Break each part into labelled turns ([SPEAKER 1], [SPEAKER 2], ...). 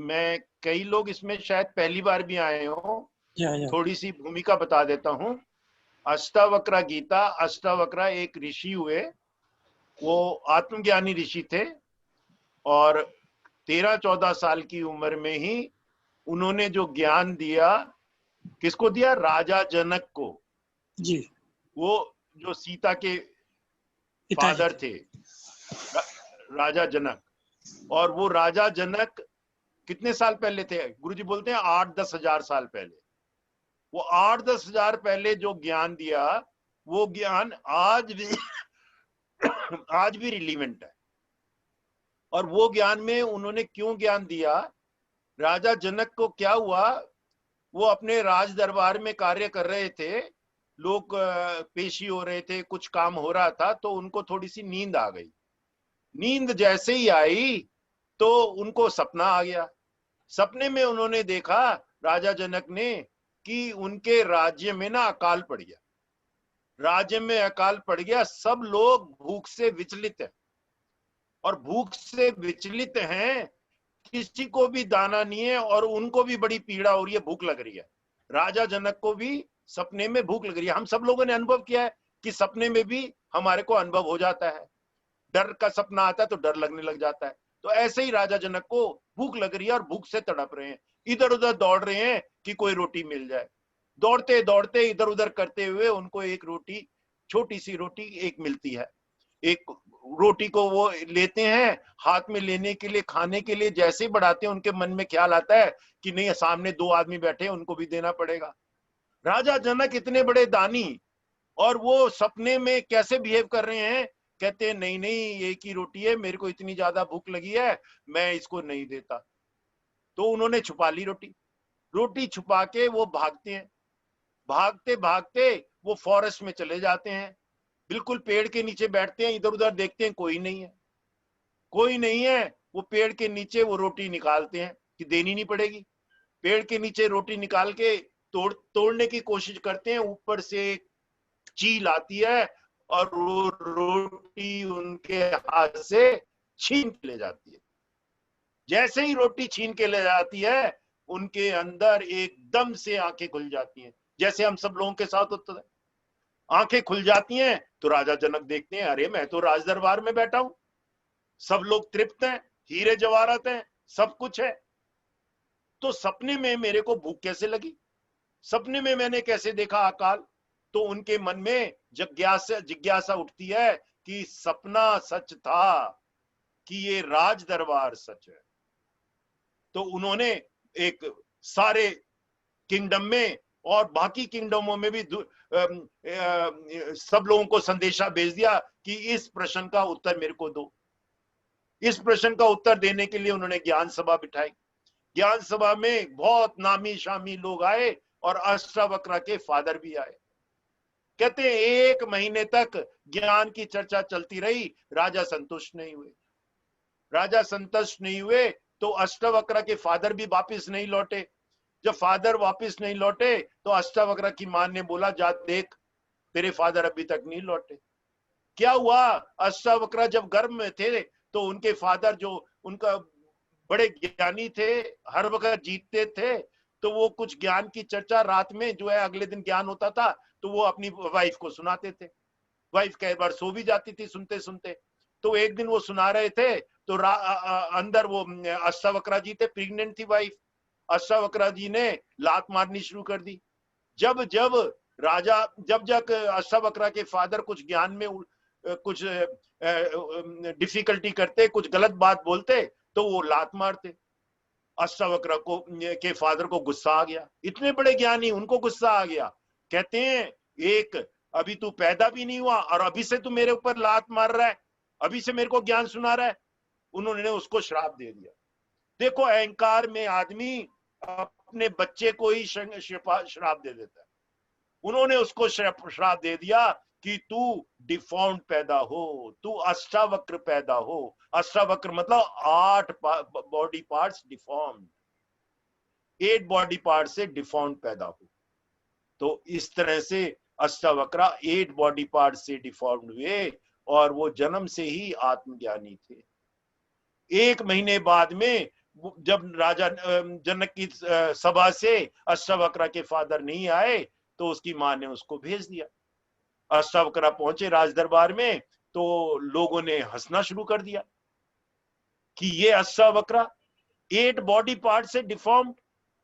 [SPEAKER 1] मैं कई लोग इसमें शायद पहली बार भी आए हो,
[SPEAKER 2] या
[SPEAKER 1] थोड़ी सी भूमिका बता देता हूँ। अष्टावक्र गीता, अष्टावक्र एक ऋषि हुए, वो आत्मज्ञानी ऋषि थे और 13-14 साल की उम्र में ही उन्होंने जो ज्ञान दिया, किसको दिया? राजा जनक को।
[SPEAKER 2] जी,
[SPEAKER 1] वो जो सीता के
[SPEAKER 2] पिताजी
[SPEAKER 1] फादर
[SPEAKER 2] थे।
[SPEAKER 1] थे, राजा जनक। और वो राजा जनक कितने साल पहले थे? गुरुजी बोलते हैं 8-10 हजार साल पहले। वो 8-10 हजार पहले जो ज्ञान दिया, वो ज्ञान आज भी आज भी रिलीवेंट है। और वो ज्ञान में उन्होंने क्यों ज्ञान दिया? राजा जनक को क्या हुआ, वो अपने राज दरबार में कार्य कर रहे थे, लोग पेशी हो रहे थे, कुछ काम हो रहा था, तो उनको थोड़ी सी नींद आ गई। नींद जैसे ही आई तो उनको सपना आ गया। सपने में उन्होंने देखा, राजा जनक ने, कि उनके राज्य में ना अकाल पड़ गया। राज्य में अकाल पड़ गया, सब लोग भूख से विचलित हैं। और भूख से विचलित हैं, किसी को भी दाना नहीं है और उनको भी बड़ी पीड़ा हो रही है, भूख लग रही है। राजा जनक को भी सपने में भूख लग रही है। हम सब लोगों ने अनुभव किया है कि सपने में भी हमारे को अनुभव हो जाता है। डर का सपना आता है तो डर लगने लग जाता है। तो ऐसे ही राजा जनक को भूख लग रही है और भूख से तड़प रहे हैं, इधर उधर दौड़ रहे हैं कि कोई रोटी मिल जाए। दौड़ते दौड़ते इधर उधर करते हुए उनको एक रोटी, छोटी सी रोटी एक मिलती है। एक रोटी को वो लेते हैं, हाथ में लेने के लिए, खाने के लिए जैसे ही बढ़ाते हैं, उनके मन में ख्याल आता है कि नहीं, सामने 2 आदमी बैठे हैं, उनको भी देना पड़ेगा। राजा जनक इतने बड़े दानी, और वो सपने में कैसे बिहेव कर रहे हैं? कहते हैं नहीं नहीं, एक ही रोटी है, मेरे को इतनी ज्यादा भूख लगी है, मैं इसको नहीं देता। तो उन्होंने छुपा ली रोटी। रोटी छुपा के वो भागते हैं। भागते भागते वो फॉरेस्ट में चले जाते हैं। बिल्कुल पेड़ के नीचे बैठते हैं, इधर उधर देखते हैं, कोई नहीं है। कोई नहीं है। वो पेड़ के नीचे वो रोटी निकालते हैं कि देनी नहीं पड़ेगी। पेड़ के नीचे रोटी निकाल के तोड़ने की कोशिश करते हैं, ऊपर से चील आती है और वो रोटी उनके हाथ से छीन के ले जाती है। जैसे ही रोटी छीन के ले जाती है, उनके अंदर एकदम से आंखें खुल जाती हैं, जैसे हम सब लोगों के साथ होता है। आंखें खुल जाती हैं तो राजा जनक देखते हैं, अरे मैं तो राज दरबार में बैठा हूं, सब लोग तृप्त हैं, हीरे जवाहरात हैं, सब कुछ है, तो सपने में मेरे को भूख कैसे लगी? सपने में मैंने कैसे देखा अकाल? तो उनके मन में जिज्ञासा उठती है कि सपना सच था कि ये राज दरबार सच है। तो उन्होंने एक सारे किंगडम में और बाकी किंगडमों में भी सब लोगों को संदेशा भेज दिया कि इस प्रश्न का उत्तर मेरे को दो। इस प्रश्न का उत्तर देने के लिए उन्होंने ज्ञान सभा बिठाई। ज्ञान सभा में बहुत नामी शामी लोग आए और अष्टावक्र के फादर भी आए। कहते हैं 1 महीने तक ज्ञान की चर्चा चलती रही, राजा संतुष्ट नहीं हुए। राजा संतुष्ट नहीं हुए तो अष्टावक्र के फादर भी वापिस नहीं लौटे। जब फादर वापिस नहीं लौटे तो अष्टावक्र की मां ने बोला, जा देख, तेरे फादर अभी तक नहीं लौटे। क्या हुआ? अष्टावक्र जब गर्भ में थे तो उनके फादर, जो उनका बड़े ज्ञानी थे, हर वक्त जीतते थे, तो वो कुछ ज्ञान की चर्चा रात में जो है, अगले दिन ज्ञान होता था तो वो अपनी वाइफ को सुनाते थे। वाइफ कई बार सो भी जाती थी सुनते सुनते। तो एक दिन वो सुना रहे थे तो अंदर वो अष्टावक्र जी थे, प्रेग्नेंट थी वाइफ। अष्टावक्र जी ने लात मारनी शुरू कर दी। जब जब राजा जब जब अष्टावक्र के फादर कुछ ज्ञान में कुछ डिफिकल्टी करते, कुछ गलत बात बोलते, तो वो लात मारते। अष्टावक्र को के फादर को गुस्सा आ गया, इतने बड़े ज्ञानी, उनको गुस्सा आ गया। कहते हैं, एक, अभी तू पैदा भी नहीं हुआ और अभी से तू मेरे ऊपर लात मार रहा है, अभी से मेरे को ज्ञान सुना रहा है। उन्होंने उसको श्राप दे दिया। देखो, अहंकार में आदमी अपने बच्चे को ही श्राप दे देता है। उन्होंने उसको श्राप दे दिया कि तू डिफॉर्म्ड पैदा हो, तू अष्टावक्र पैदा हो। अष्टावक्र मतलब 8 body parts deformed, 8 body part से डिफॉर्म्ड पैदा हो। तो इस तरह से अष्टावक्र 8 बॉडी पार्ट से डिफॉर्म्ड हुए और वो जन्म से ही आत्मज्ञानी थे। 1 महीने बाद में जब राजा जनक की सभा से अष्टावक्र के फादर नहीं आए तो उसकी मां ने उसको भेज दिया। अष्टावक्र पहुंचे राज दरबार में तो लोगों ने हंसना शुरू कर दिया कि ये अष्टावक्र 8 बॉडी पार्ट से डिफॉर्म्ड,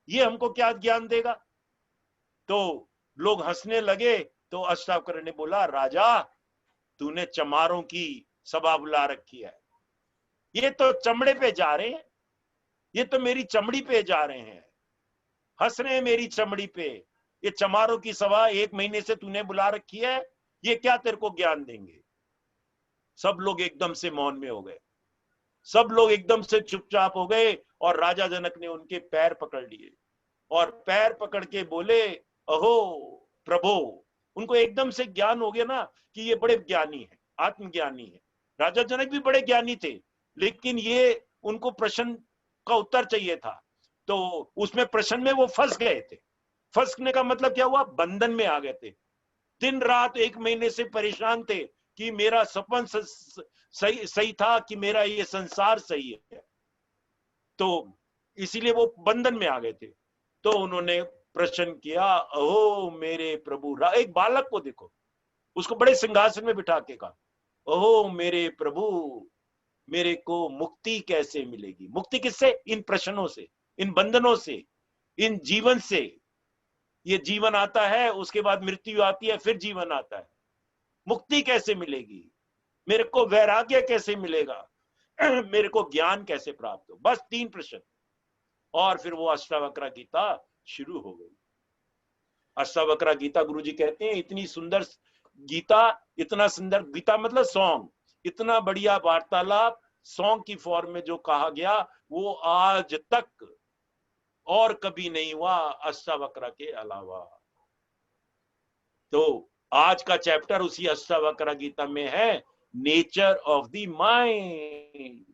[SPEAKER 1] ये हमको क्या ज्ञान देगा। तो लोग हंसने लगे तो अष्टावक्र ने बोला, राजा तूने चमारों की सभा बुला रखी है, ये तो चमड़े पे जा रहे हैं, ये तो मेरी चमड़ी पे जा रहे हैं, हंस रहे हैं मेरी चमड़ी पे। ये चमारों की सभा 1 महीने से तूने बुला रखी है, ये क्या तेरे को ज्ञान देंगे। सब लोग एकदम से मौन में हो गए, सब लोग एकदम से चुपचाप हो गए और राजा जनक ने उनके पैर पकड़ लिए और पैर पकड़ के बोले, अहो प्रभु। उनको एकदम से ज्ञान हो गया ना कि ये बड़े ज्ञानी है, आत्मज्ञानी है। राजा जनक भी बड़े ज्ञानी थे, लेकिन ये उनको प्रश्न का उत्तर चाहिए था, तो उसमें प्रश्न में वो फंस गए थे। फंसने का मतलब क्या हुआ, बंधन में आ गए थे। दिन रात 1 महीने से परेशान थे कि मेरा सपन सही था कि मेरा ये संसार सही है, तो इसीलिए वो बंधन में आ गए थे। तो उन्होंने प्रश्न किया, अहो मेरे प्रभु। एक बालक को देखो, उसको बड़े सिंहासन में बिठा के कहा, अहो मेरे प्रभु, मेरे को मुक्ति कैसे मिलेगी। मुक्ति किससे, इन प्रश्नों से, इन बंधनों से, इन जीवन से। ये जीवन आता है, उसके बाद मृत्यु आती है, फिर जीवन आता है। मुक्ति कैसे मिलेगी, मेरे को वैराग्य कैसे मिलेगा, मेरे को ज्ञान कैसे प्राप्त हो। बस 3 प्रश्न, और फिर वो अष्टावक्र गीता शुरू हो गई। अष्टावक्र गीता, गुरुजी कहते हैं इतनी सुंदर गीता, इतना सुंदर गीता मतलब सॉन्ग, इतना बढ़िया वार्तालाप सॉन्ग की फॉर्म में जो कहा गया वो आज तक और कभी नहीं हुआ अष्टावक्र के अलावा। तो आज का चैप्टर उसी अष्टावक्र गीता में है, nature of the mind.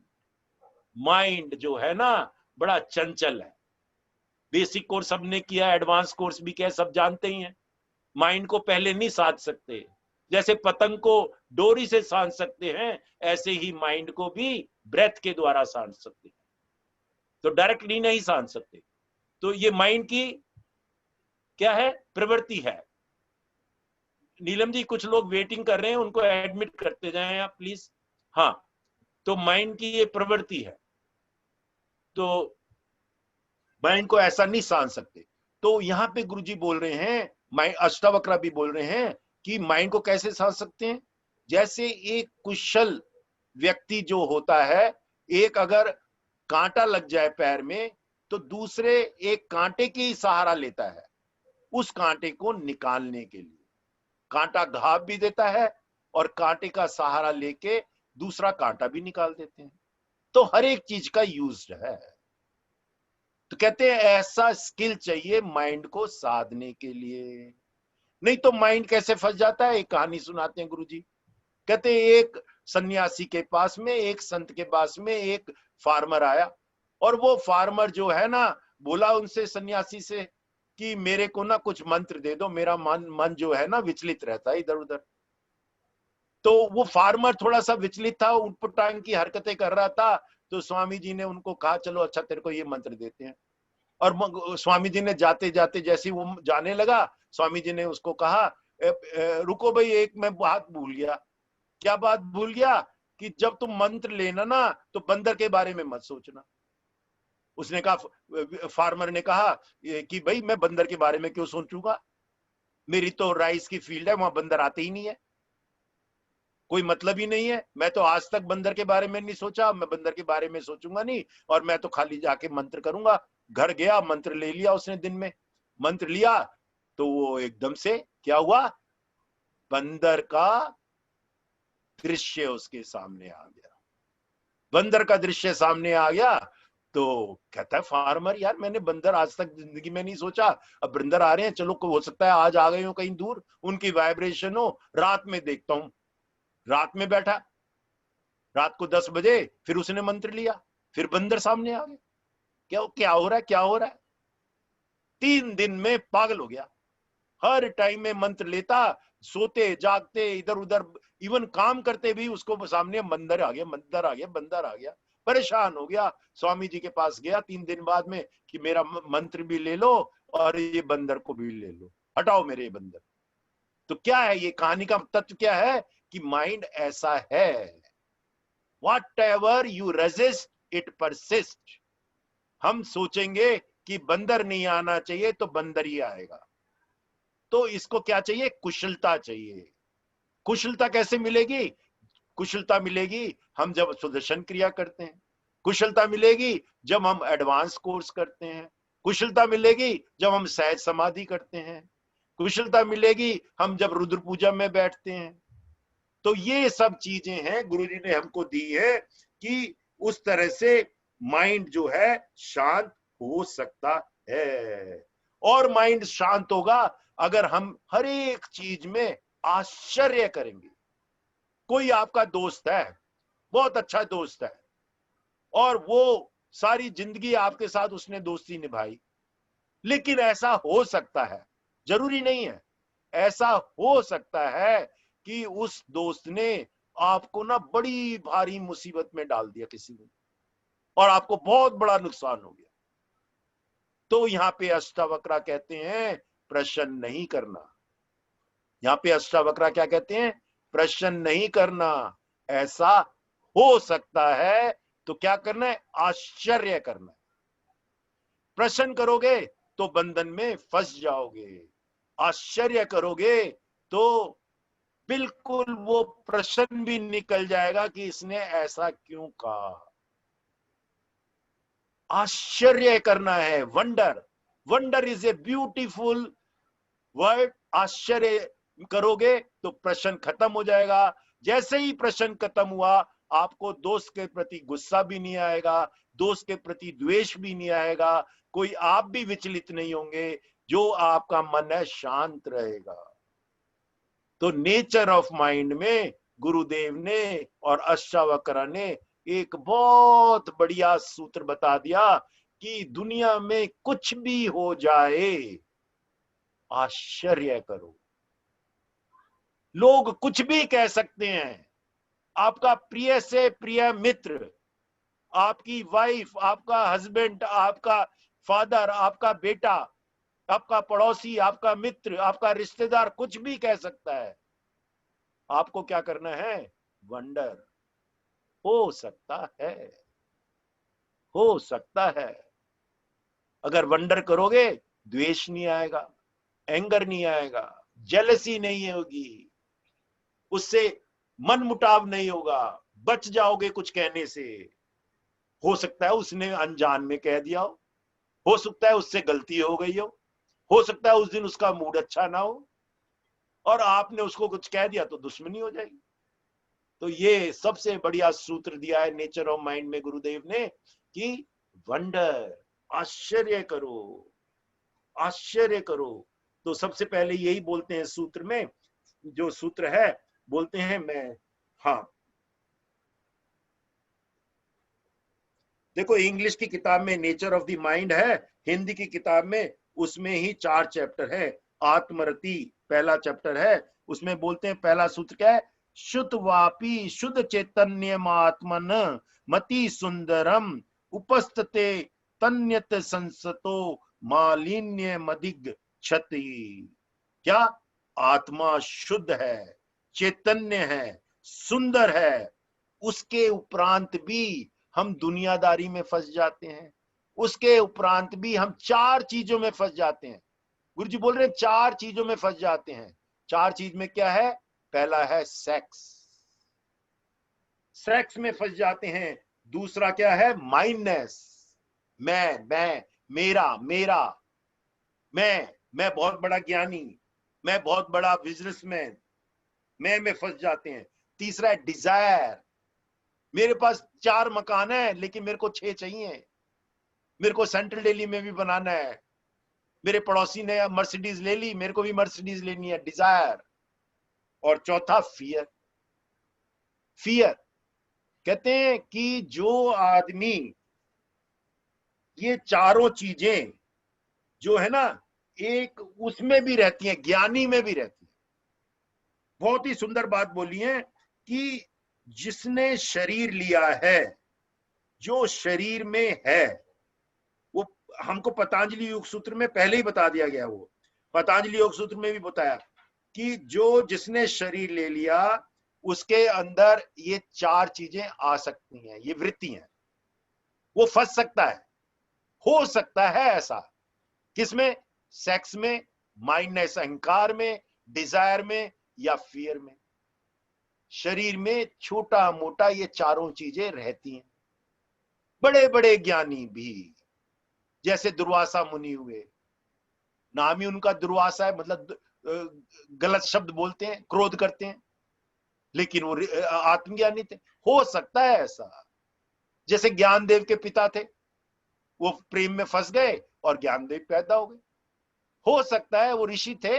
[SPEAKER 1] Mind जो है ना बड़ा चंचल है। बेसिक कोर्स सबने किया, एडवांस कोर्स भी क्या, सब जानते ही हैं। माइंड को पहले नहीं साध सकते, जैसे पतंग को डोरी से साध सकते हैं, ऐसे ही माइंड को भी ब्रेथ के द्वारा साध सकते हैं, तो डायरेक्टली नहीं साध सकते। तो ये माइंड की क्या है, प्रवृत्ति है। नीलम जी कुछ लोग वेटिंग कर रहे हैं, उनको एडमिट करते जाएं आप प्लीज। हाँ, तो माइंड की ये प्रवृत्ति है, तो माइंड को ऐसा नहीं साध सकते। तो यहाँ पे गुरुजी बोल रहे हैं, माइंड, अष्टावक्र भी बोल रहे हैं कि माइंड को कैसे साध सकते हैं। जैसे एक कुशल व्यक्ति जो होता है, एक अगर कांटा लग जाए पैर में तो दूसरे एक कांटे की सहारा लेता है उस कांटे को निकालने के लिए। कांटा घाव भी देता है और कांटे का सहारा लेके दूसरा कांटा भी निकाल देते हैं। तो हर एक चीज का यूज है। तो कहते हैं ऐसा स्किल चाहिए माइंड को साधने के लिए, नहीं तो माइंड कैसे फंस जाता है। एक कहानी सुनाते हैं गुरुजी। कहते हैं एक सन्यासी के पास में, एक संत के पास में एक फार्मर आया, और वो फार्मर जो है ना बोला उनसे, सन्यासी से, कि मेरे को ना कुछ मंत्र दे दो, मेरा मन जो है ना विचलित रहता है इधर उधर। तो वो फार्मर थोड़ा सा विचलित था, उटपटांग की हरकतें कर रहा था। तो स्वामी जी ने उनको कहा, चलो अच्छा तेरे को ये मंत्र देते हैं। और स्वामी जी ने जाते जाते जैसे वो जाने लगा, स्वामी जी ने उसको कहा, रुको भाई, एक मैं बात भूल गया। क्या बात भूल गया? कि जब तुम मंत्र लेना ना तो बंदर के बारे में मत सोचना। उसने कहा, फार्मर ने कहा कि भाई मैं बंदर के बारे में क्यों सोचूंगा, मेरी तो राइस की फील्ड है, वहां बंदर आते ही नहीं है, कोई मतलब ही नहीं है। मैं तो आज तक बंदर के बारे में नहीं सोचा, मैं बंदर के बारे में सोचूंगा नहीं, और मैं तो खाली जाके मंत्र करूंगा। घर गया, मंत्र ले लिया उसने, दिन में मंत्र लिया तो वो एकदम से क्या हुआ, बंदर का दृश्य उसके सामने आ गया। बंदर का दृश्य सामने आ गया तो कहता है फार्मर, यार मैंने बंदर आज तक जिंदगी में नहीं सोचा, अब बंदर आ रहे हैं, चलो हो सकता है आज आ गए हो कहीं दूर, उनकी वाइब्रेशन हो, रात में देखता हूं। रात में बैठा, रात को 10 बजे फिर उसने मंत्र लिया, फिर बंदर सामने आ गए। क्या क्या हो रहा है, क्या हो रहा है? 3 दिन में पागल हो गया। हर टाइम में मंत्र लेता, सोते जागते इधर उधर, इवन काम करते भी उसको सामने बंदर आ गया, बंदर आ गया, बंदर आ गया, परेशान हो गया, स्वामी जी के पास गया 3 दिन बाद में कि मेरा मंत्र भी ले लो और ये बंदर को भी ले लो, हटाओ मेरे ये बंदर। तो क्या है ये कहानी का तत्व, क्या है कि माइंड ऐसा है, Whatever you resist, it persists. हम सोचेंगे कि बंदर नहीं आना चाहिए तो बंदर ही आएगा। तो इसको क्या चाहिए, कुशलता चाहिए। कुशलता कैसे मिलेगी? कुशलता मिलेगी हम जब सुदर्शन क्रिया करते हैं, कुशलता मिलेगी जब हम एडवांस कोर्स करते हैं, कुशलता मिलेगी जब हम सहज समाधि करते हैं, कुशलता मिलेगी हम जब रुद्र पूजा में बैठते हैं। तो ये सब चीजें हैं गुरुजी ने हमको दी है कि उस तरह से माइंड जो है शांत हो सकता है। और माइंड शांत होगा अगर हम हर एक चीज में आश्चर्य करेंगे। कोई आपका दोस्त है, बहुत अच्छा दोस्त है, और वो सारी जिंदगी आपके साथ उसने दोस्ती निभाई, लेकिन ऐसा हो सकता है, जरूरी नहीं है, ऐसा हो सकता है कि उस दोस्त ने आपको ना बड़ी भारी मुसीबत में डाल दिया किसी ने, और आपको बहुत बड़ा नुकसान हो गया। तो यहाँ पे अष्टावक्रा कहते हैं प्रश्न नहीं करना। यहाँ पे अष्टावक्रा क्या कहते हैं, प्रश्न नहीं करना। ऐसा हो सकता है तो क्या करना है, आश्चर्य करना है। प्रश्न करोगे तो बंधन में फंस जाओगे, आश्चर्य करोगे तो बिल्कुल वो प्रश्न भी निकल जाएगा कि इसने ऐसा क्यों कहा। आश्चर्य करना है, wonder. Wonder is a beautiful word. आश्चर्य करोगे तो प्रश्न खत्म हो जाएगा। जैसे ही प्रश्न खत्म हुआ, आपको दोस्त के प्रति गुस्सा भी नहीं आएगा, दोस्त के प्रति द्वेष भी नहीं आएगा, कोई आप भी विचलित नहीं होंगे, जो आपका मन है शांत रहेगा। तो नेचर ऑफ माइंड में गुरुदेव ने और अष्टावक्र ने एक बहुत बढ़िया सूत्र बता दिया कि दुनिया में कुछ भी हो जाए, आश्चर्य करो। लोग कुछ भी कह सकते हैं, आपका प्रिय से प्रिय मित्र, आपकी वाइफ, आपका हस्बैंड, आपका फादर, आपका बेटा, आपका पड़ोसी, आपका मित्र, आपका रिश्तेदार कुछ भी कह सकता है। आपको क्या करना है, वंडर। हो सकता है, हो सकता है। अगर वंडर करोगे, द्वेष नहीं आएगा, एंगर नहीं आएगा, जेलसी नहीं होगी, उससे मन मुटाव नहीं होगा, बच जाओगे कुछ कहने से। हो सकता है उसने अनजान में कह दिया हो सकता है उससे गलती हो गई हो सकता है उस दिन उसका मूड अच्छा ना हो और आपने उसको कुछ कह दिया तो दुश्मनी हो जाएगी। तो ये सबसे बढ़िया सूत्र दिया है नेचर ऑफ माइंड में गुरुदेव ने कि वंडर, आश्चर्य करो, आश्चर्य करो। तो सबसे पहले यही बोलते हैं सूत्र में, जो सूत्र है बोलते हैं, मैं हाँ देखो इंग्लिश की किताब में नेचर ऑफ द माइंड है, हिंदी की किताब में उसमें ही 4 चैप्टर है। आत्मरति पहला चैप्टर है, उसमें बोलते हैं पहला सूत्र क्या है, शुद्ध वापी शुद्ध चैतन्यमात्मन मति सुंदरम उपस्थते तन्यत संसतो मालिन्य मदिग क्षति। क्या? आत्मा शुद्ध है, चैतन्य है, सुंदर है, उसके उपरांत भी हम दुनियादारी में फंस जाते हैं, उसके उपरांत भी हम 4 चीजों में फंस जाते हैं। गुरुजी बोल रहे हैं 4 चीजों में फंस जाते हैं। 4 चीज में क्या है? पहला है सेक्स, सेक्स में फंस जाते हैं। दूसरा क्या है? माइंडनेस, मैं मेरा मेरा, मैं बहुत बड़ा ज्ञानी, मैं बहुत बड़ा बिजनेसमैन, मैं में फंस जाते हैं। तीसरा है डिजायर, मेरे पास 4 मकान है लेकिन मेरे को 6 चाहिए, मेरे को सेंट्रल दिल्ली में भी बनाना है, मेरे पड़ोसी ने मर्सिडीज ले ली, मेरे को भी मर्सिडीज लेनी है, डिजायर। और चौथा फियर। फियर कहते हैं कि जो आदमी ये चारों चीजें जो है ना, एक उसमें भी रहती हैं, ज्ञानी में भी रहती है। बहुत ही सुंदर बात बोली है कि जिसने शरीर लिया है जो शरीर में है, वो हमको पतंजलि योग सूत्र में पहले ही बता दिया गया। वो पतंजलि योग सूत्र में भी बताया कि जो जिसने शरीर ले लिया उसके अंदर ये 4 चीजें आ सकती हैं, ये वृत्ति हैं। वो फंस सकता है, हो सकता है ऐसा। किसमें? सेक्स में, माइंडनेस अहंकार में, डिजायर में या फियर में। शरीर में छोटा मोटा ये चारों चीजें रहती हैं। बड़े बड़े ज्ञानी भी, जैसे दुर्वासा मुनि हुए, नाम ही उनका दुर्वासा है, मतलब गलत शब्द बोलते हैं, क्रोध करते हैं, लेकिन वो आत्मज्ञानी थे। हो सकता है ऐसा। जैसे ज्ञानदेव के पिता थे, वो प्रेम में फंस गए और ज्ञानदेव पैदा हो गए। हो सकता है वो ऋषि थे,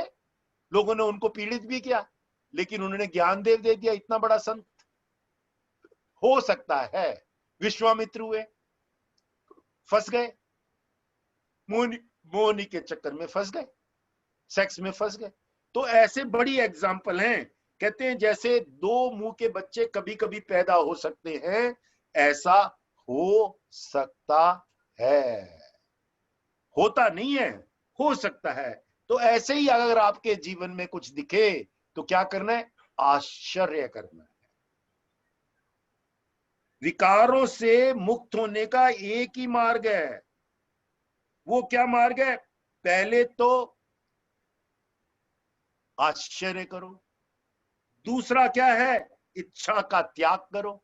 [SPEAKER 1] लोगों ने उनको पीड़ित भी किया, लेकिन उन्होंने ज्ञानदेव दे दिया, इतना बड़ा संत। हो सकता है विश्वामित्र हुए, फंस गए, मोहनी के चक्कर में फंस गए, सेक्स में फंस गए। तो ऐसे बड़ी एग्जाम्पल हैं। कहते हैं जैसे 2 मुंह के बच्चे कभी कभी पैदा हो सकते हैं, ऐसा हो सकता है, होता नहीं है, हो सकता है। तो ऐसे ही अगर आपके जीवन में कुछ दिखे तो क्या करना है? आश्चर्य करना है। विकारों से मुक्त होने का एक ही मार्ग है। वो क्या मार्ग है? पहले तो आश्चर्य करो। दूसरा क्या है? इच्छा का त्याग करो।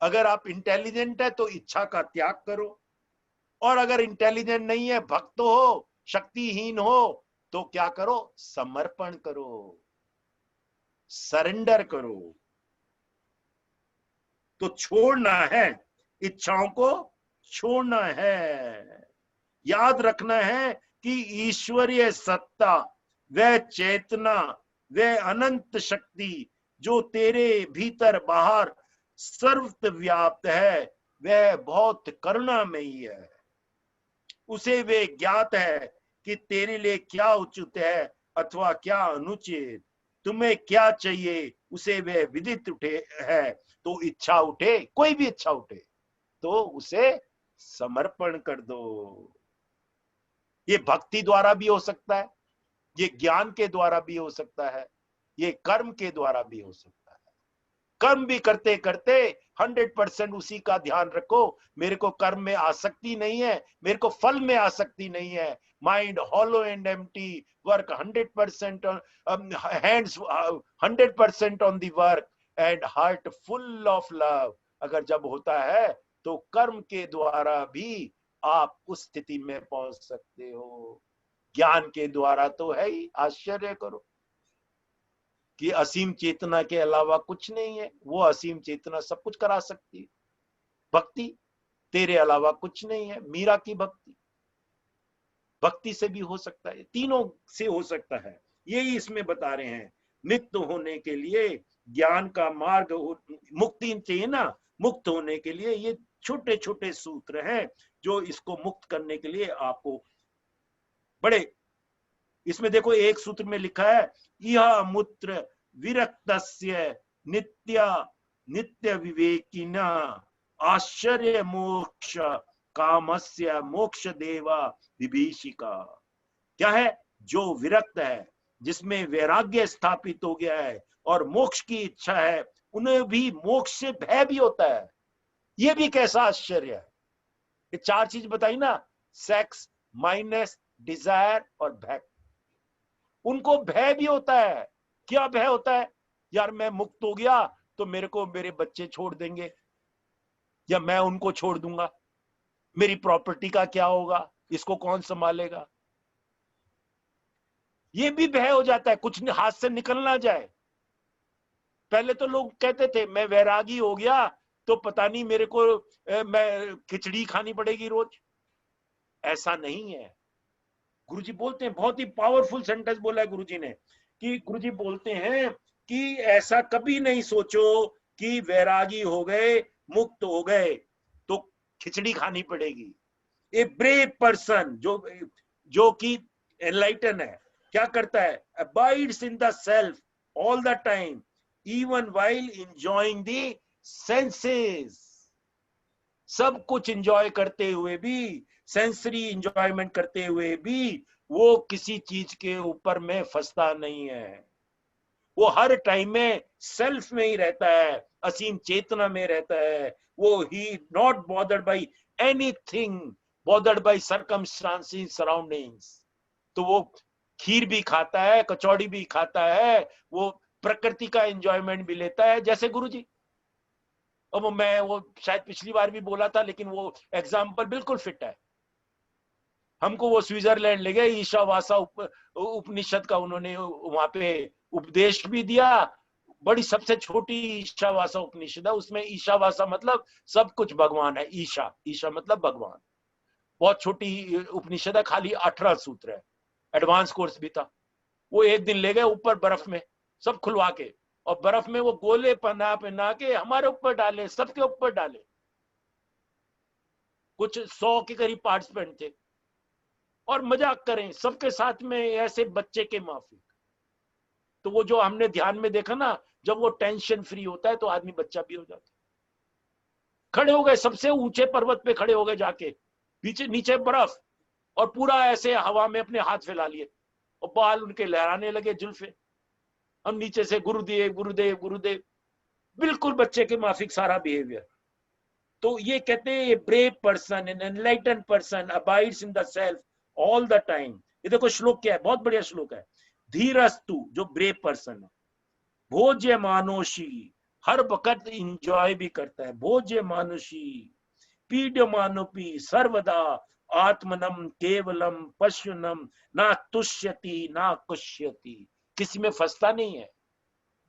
[SPEAKER 1] अगर आप इंटेलिजेंट है तो इच्छा का त्याग करो, और अगर इंटेलिजेंट नहीं है, भक्त हो, शक्तिहीन हो, तो क्या करो? समर्पण करो, सरेंडर करो। तो छोड़ना है, इच्छाओं को छोड़ना है। याद रखना है कि ईश्वरीय सत्ता, वह चेतना, वह अनंत शक्ति जो तेरे भीतर बाहर सर्वव्याप्त है, वह बहुत करुणामयी है। उसे वे ज्ञात है कि तेरे लिए क्या उचित है अथवा क्या अनुचित, तुम्हें क्या चाहिए उसे वे विदित उठे है। तो इच्छा उठे, कोई भी इच्छा उठे, तो उसे समर्पण कर दो। ये भक्ति द्वारा भी हो सकता है, ये ज्ञान के द्वारा भी हो सकता है, ये कर्म के द्वारा भी हो सकता है। कर्म भी करते करते 100% उसी का ध्यान रखो, मेरे को कर्म में आसक्ति नहीं है, मेरे को फल में आसक्ति नहीं है। Mind hollow and empty, work 100% hands 100% on the work and heart full of love. अगर जब होता है तो कर्म के द्वारा भी आप उस स्थिति में पहुंच सकते हो। ज्ञान के द्वारा तो है ही। आश्चर्य करो कि असीम चेतना के अलावा कुछ नहीं है। वो असीम चेतना सब कुछ करा सकती है। भक्ति तेरे अलावा कुछ नहीं है। मीरा की भक्ति, भक्ति से भी हो सकता है, तीनों से हो सकता है। यही इसमें बता रहे हैं। नित्य होने के लिए ज्ञान का मार्ग, मुक्ति चाहिए ना, मुक्त होने के लिए ये छोटे छोटे सूत्र हैं जो इसको मुक्त करने के लिए आपको बड़े। इसमें देखो एक सूत्र में लिखा है, यह मूत्र विरक्तस्य नित्य नित्य विवेकिना आश्चर्य मोक्ष कामस्य मोक्ष देवा विभीषिका। क्या है? जो विरक्त है, जिसमें वैराग्य स्थापित हो गया है और मोक्ष की इच्छा है, उन्हें भी मोक्ष से भय भी होता है। ये भी कैसा आश्चर्य है। ये 4 चीज बताई ना, सेक्स, माइंडनेस, डिजायर और भय। उनको भय भी होता है। क्या भय होता है? यार मैं मुक्त हो गया तो मेरे को मेरे बच्चे छोड़ देंगे, या मैं उनको छोड़ दूंगा, मेरी प्रॉपर्टी का क्या होगा, इसको कौन संभालेगा। ये भी भय हो जाता है, कुछ हाथ से निकल ना जाए। पहले तो लोग कहते थे मैं वैरागी हो गया तो पता नहीं मेरे को मैं खिचड़ी खानी पड़ेगी रोज। ऐसा नहीं है। गुरुजी बोलते हैं, बहुत ही पावरफुल सेंटेंस बोला है गुरुजी ने, कि गुरुजी बोलते हैं कि ऐसा कभी नहीं सोचो कि वैरागी हो गए, मुक्त हो गए तो खिचड़ी खानी पड़ेगी। ए ब्रेव पर्सन जो कि एनलाइटन है, क्या करता है? Abides in the self all the time, even while enjoying the senses.
[SPEAKER 3] सब कुछ एंजॉय करते हुए भी, सेंसरी एंजॉयमेंट करते हुए भी वो किसी चीज के ऊपर में फंसता नहीं है। वो हर टाइम में सेल्फ में ही रहता है, असीम चेतना में रहता है। वो ही not bothered by anything, bothered by circumstances surroundings. तो वो खीर भी खाता है, कचौड़ी भी खाता है, वो प्रकृति का एंजॉयमेंट भी लेता है, जैसे गुरुजी। अब मैं वो शायद पिछली बार भी बोला था, लेकिन वो एग्जाम्पल बिल्कुल फिट है। हमको वो स्विट्जरलैंड ले गए, ईशावासा उपनिषद का उन्होंने वहां पे उपदेश भी दिया। बड़ी सबसे छोटी ईशावासा उपनिषद है, उसमें ईशावासा मतलब सब कुछ भगवान है। ईशा, ईशा मतलब भगवान। बहुत छोटी उपनिषद है, खाली 18 सूत्र है, एडवांस कोर्स भी था। वो एक दिन ले गए ऊपर बर्फ में, सब खुलवा के, और बर्फ में वो गोले पहना के हमारे ऊपर डाले, सबके ऊपर डाले। कुछ 100 के करीब पार्टिसिपेंट थे, और मजाक करें सबके साथ में, ऐसे बच्चे के माफिक। तो वो जो हमने ध्यान में देखा ना, जब वो टेंशन फ्री होता है तो आदमी बच्चा भी हो जाता है। खड़े हो गए, सबसे ऊंचे पर्वत पे खड़े हो गए जाके, नीचे नीचे बर्फ, और पूरा ऐसे हवा में अपने हाथ फैला लिए, और बाल उनके लहराने लगे, जुल्फे। हम नीचे से गुरुदेव गुरुदेव गुरुदेव, बिल्कुल बच्चे के माफिक सारा बिहेवियर। तो ये कहते हैं, ये brave person, an enlightened person abides in the self all the time. ये देखो श्लोक क्या है, बहुत बढ़िया श्लोक है। धीरस्तु, जो ब्रेव पर्सन है, भोज्य मानोशी, हर वक्त इंजॉय भी करता है, भोज्य मानुषी, पीड्य मानुपी सर्वदा, आत्मनम केवलम पश्युनम, ना तुष्यति ना कुष्यति। किसी में फंसता नहीं है,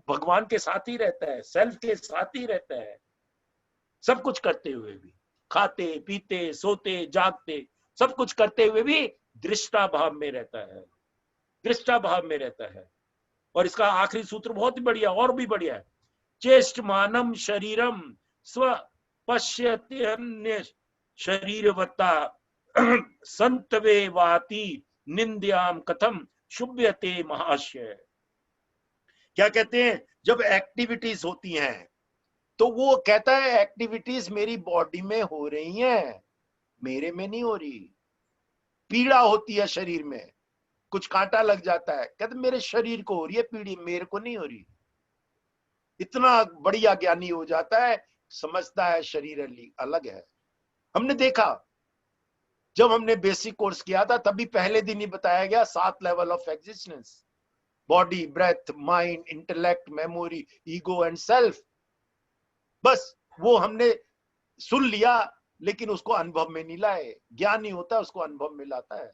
[SPEAKER 3] भगवान के साथ ही रहता है, सेल्फ के साथ ही रहता है। सब कुछ करते हुए भी, खाते पीते सोते जागते, सब कुछ करते हुए भी दृष्टा भाव में रहता है, दृष्टा भाव में रहता है। और इसका आखिरी सूत्र बहुत ही बढ़िया, और भी बढ़िया है। चेष्ट मानम शरीरम स्व पश्यत्यन्य शरीरवत्ता संतवे वाति निंद्याम कथम शुभ्यते महाशय। क्या कहते हैं, जब एक्टिविटीज होती हैं तो वो कहता है एक्टिविटीज मेरी बॉडी में हो रही हैं, मेरे में नहीं हो रही। पीड़ा होती है शरीर में, कुछ कांटा लग जाता है, कहते मेरे शरीर को हो रही है पीड़ी, मेरे को नहीं हो रही। इतना बढ़िया ज्ञानी हो जाता है, समझता है शरीर अलग है। हमने देखा, जब हमने बेसिक कोर्स किया था तभी पहले दिन ही बताया गया 7 level of existence, body, breath, mind, intellect, memory, ego and self. बस वो हमने सुन लिया, लेकिन उसको अनुभव में नहीं लाए। ज्ञानी होता है उसको अनुभव में लाता है,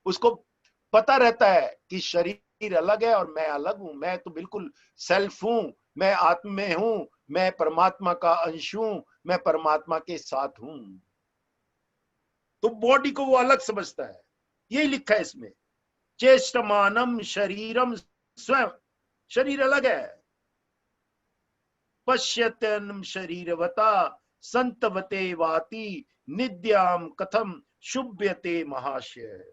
[SPEAKER 3] उसको पता रहता है कि शरीर अलग है और मैं अलग हूं, मैं तो बिल्कुल सेल्फ हूं, मैं आत्मा में हूं, मैं परमात्मा का अंश हूं, मैं परमात्मा के साथ हूं। तो बॉडी को वो अलग समझता है, यही लिखा है इसमें, चेष्टमानम शरीरम स्वयं, शरीर अलग है। पश्यत्यन शरीरवता संतवते वाति निद्याम कथम शुभ्यते महाशय।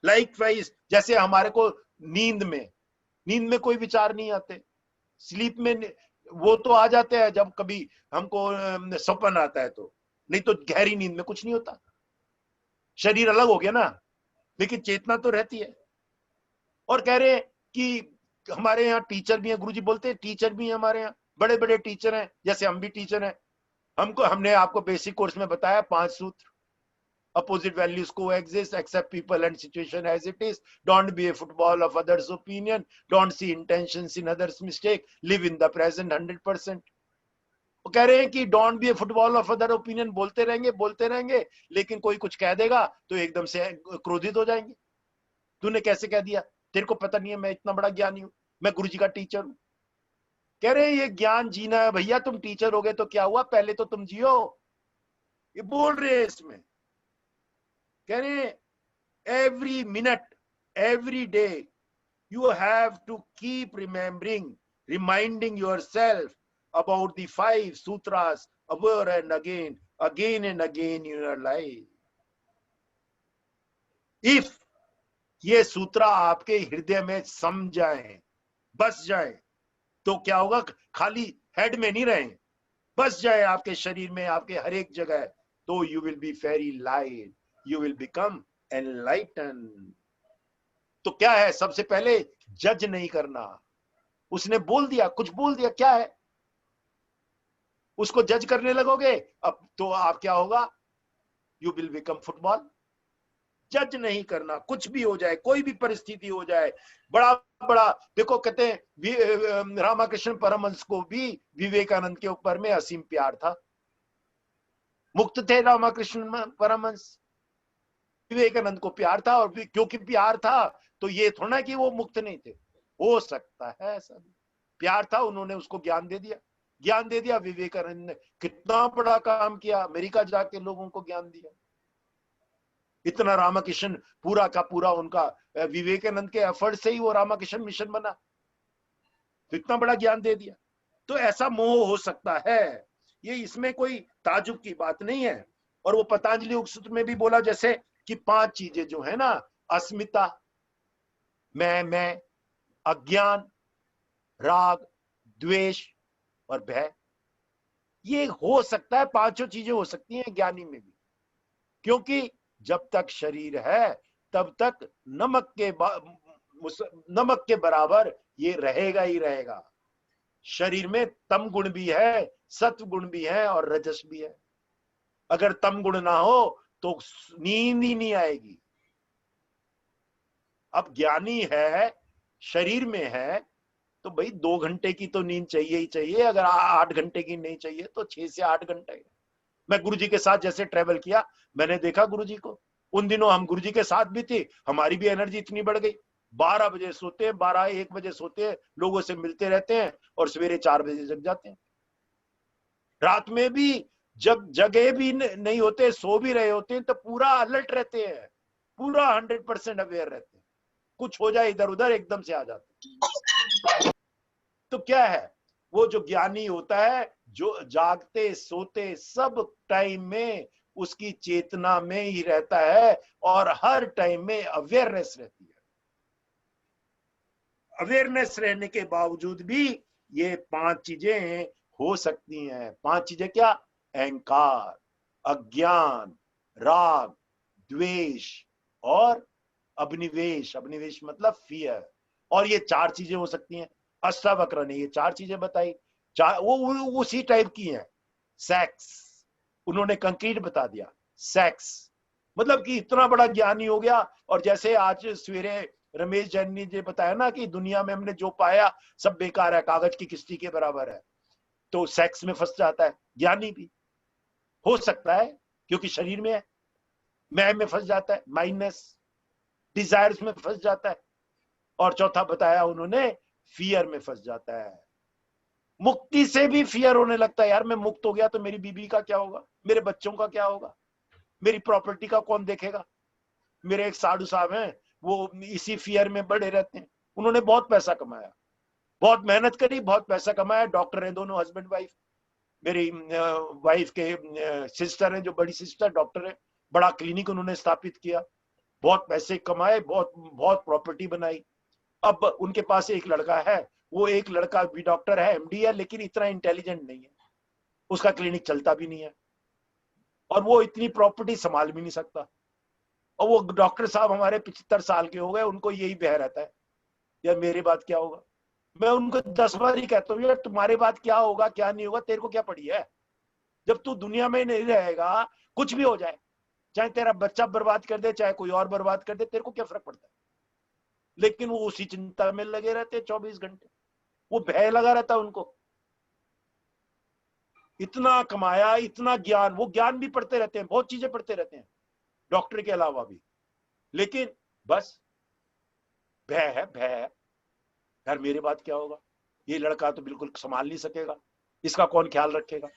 [SPEAKER 3] लाइकवाइज, जैसे हमारे को नींद में कोई विचार नहीं आते, स्लीप में वो तो आ जाते हैं जब कभी हमको सपन आता है तो, नहीं तो गहरी नींद में कुछ नहीं होता। शरीर अलग हो गया ना, लेकिन चेतना तो रहती है। और कह रहे हैं कि हमारे यहाँ टीचर भी हैं, गुरुजी बोलते हैं टीचर भी हैं हमारे यहाँ, बड़े बड़े टीचर हैं, जैसे हम भी टीचर हैं। हमने आपको बेसिक कोर्स में बताया 5 सूत्र। Opposite values coexist, accept people and situation as it is, don't be a football of others' opinion, don't see intentions in others' mistake, live in the present 100%। वो कह रहे हैं कि don't be A football of other opinion, बोलते रहेंगे, लेकिन कोई कुछ कह देगा तो एकदम से क्रोधित हो जाएंगे। तूने कैसे कह दिया, तेरे को पता नहीं है मैं इतना बड़ा ज्ञानी हूं, मैं गुरुजी का टीचर हूं। कह रहे हैं ये ज्ञान जीना है भैया, तुम टीचर हो गए तो क्या हुआ, पहले तो तुम जियो। ये बोल रहे हैं इसमें, कह रहे हैं every minute, every day, you have to keep reminding yourself about the 5 sutras over and again and again in your life. If ये सूत्र आपके हृदय में सम जाए, बस जाए, तो क्या होगा, खाली हेड में नहीं रहे,
[SPEAKER 1] बस जाए आपके शरीर में, आपके हर एक जगह, तो you will be very light, you will become enlighten. तो क्या है, सबसे पहले जज नहीं करना। उसने बोल दिया, कुछ बोल दिया, क्या है, उसको जज करने लगोगे, अब तो आप क्या होगा, यू विल बिकम फुटबॉल। जज नहीं करना, कुछ भी हो जाए, कोई भी परिस्थिति हो जाए। बड़ा बड़ा देखो, कहते हैं रामकृष्ण परमहंस को भी विवेकानंद के ऊपर में असीम प्यार था। मुक्त थे रामकृष्ण परमहंस, विवेकानंद को प्यार था, और क्योंकि प्यार था तो ये थोड़ा कि वो मुक्त नहीं थे। हो सकता है ऐसा भी, प्यार था, उन्होंने उसको ज्ञान दे दिया, ज्ञान दे दिया। विवेकानंद ने कितना बड़ा काम किया, अमेरिका जाके लोगों को ज्ञान दिया। इतना रामकृष्ण पूरा का पूरा उनका विवेकानंद के एफर्ट से ही वो रामकृष्ण मिशन बना, तो इतना बड़ा ज्ञान दे दिया। तो ऐसा मोह हो सकता है, ये इसमें कोई ताजुब की बात नहीं है। और वो पतंजलि उपसूत्र में भी बोला जैसे कि 5 चीजें जो है ना, अस्मिता, मैं, अज्ञान, राग, द्वेष और भय, ये हो सकता है, 5 चीजें हो सकती हैं ज्ञानी में भी। क्योंकि जब तक शरीर है तब तक नमक के बराबर ये रहेगा ही रहेगा। शरीर में तम गुण भी है, सत्व गुण भी है और रजस भी है। अगर तम गुण ना हो तो नींद ही नहीं आएगी। अब ज्ञानी है, शरीर में है, तो भाई 2 घंटे की तो नींद चाहिए ही चाहिए। अगर 8 घंटे की नहीं चाहिए तो 6 से 8 घंटे। मैं गुरुजी के साथ जैसे ट्रेवल किया, मैंने देखा गुरुजी को, उन दिनों हम गुरुजी के साथ भी थे, हमारी भी एनर्जी इतनी बढ़ गई। 12 बजे सोते हैं, 12-1 बजे सोते हैं, लोगों से मिलते रहते हैं और सवेरे 4 बजे जग जाते हैं। रात में भी जब जगे भी नहीं होते, सो भी रहे होते हैं, तो पूरा अलर्ट रहते हैं, पूरा 100% अवेयर रहते हैं। कुछ हो जाए इधर उधर एकदम से आ जाते हैं। तो क्या है, वो जो ज्ञानी होता है, जो जागते सोते सब टाइम में उसकी चेतना में ही रहता है और हर टाइम में अवेयरनेस रहती है। अवेयरनेस रहने के बावजूद भी ये 5 चीजें हो सकती हैं। 5 चीजें क्या, अहंकार, अज्ञान, राग, द्वेष और अभिनिवेश। अभिनिवेश मतलब फियर। और ये 4 चीजें हो सकती हैं। अष्टावक्र ने ये 4 चीजें बताई, वो उसी टाइप की हैं। सेक्स, उन्होंने कंक्रीट बता दिया। सेक्स मतलब कि इतना बड़ा ज्ञानी हो गया, और जैसे आज सवेरे रमेश जैन ने जो बताया ना कि दुनिया में हमने जो पाया सब बेकार है, कागज की किस्ती के बराबर है, तो सेक्स में फंस जाता है ज्ञानी भी। हो सकता है क्योंकि शरीर में है। मैं में फंस जाता है, माइनस डिजायर्स में फंस जाता है। और चौथा बताया उन्होंने, फियर में फंस जाता है। मुक्ति से भी फियर होने लगता है, यार मैं मुक्त हो गया तो मेरी बीबी का क्या होगा, मेरे बच्चों का क्या होगा, मेरी प्रॉपर्टी का कौन देखेगा। मेरे एक साधु साहब हैं, वो इसी फियर में बड़े रहते हैं। उन्होंने बहुत पैसा कमाया, बहुत मेहनत करी, बहुत पैसा कमाया। डॉक्टर है दोनों, हस्बैंड वाइफ। मेरी वाइफ के सिस्टर है, जो बड़ी सिस्टर डॉक्टर है। बड़ा क्लिनिक उन्होंने स्थापित किया, बहुत पैसे कमाए, बहुत बहुत प्रॉपर्टी बनाई। अब उनके पास एक लड़का है, वो एक लड़का भी डॉक्टर है, एमडी है, लेकिन इतना इंटेलिजेंट नहीं है, उसका क्लिनिक चलता भी नहीं है, और वो इतनी प्रॉपर्टी संभाल भी नहीं सकता। और वो डॉक्टर साहब हमारे 75 साल के हो गए, उनको यही बह रहता है, यार मेरे बाद क्या होगा। मैं उनको 10 बार ही कहता हूँ, यार तुम्हारे बाद क्या होगा क्या नहीं होगा तेरे को क्या पड़ी है। जब तू दुनिया में नहीं रहेगा, कुछ भी हो जाए, चाहे तेरा बच्चा बर्बाद कर दे, चाहे कोई और बर्बाद कर दे, तेरे को क्या फर्क पड़ता है। लेकिन वो उसी चिंता में लगे रहते 24 घंटे, वो भय लगा रहता उनको। इतना कमाया, इतना ज्ञान, वो ज्ञान भी पढ़ते रहते हैं, बहुत चीजें पढ़ते रहते हैं डॉक्टर के अलावा भी, लेकिन बस भय है, भय है। यार मेरे बाद क्या होगा, ये लड़का तो बिल्कुल संभाल नहीं सकेगा, इसका कौन ख्याल रखेगा।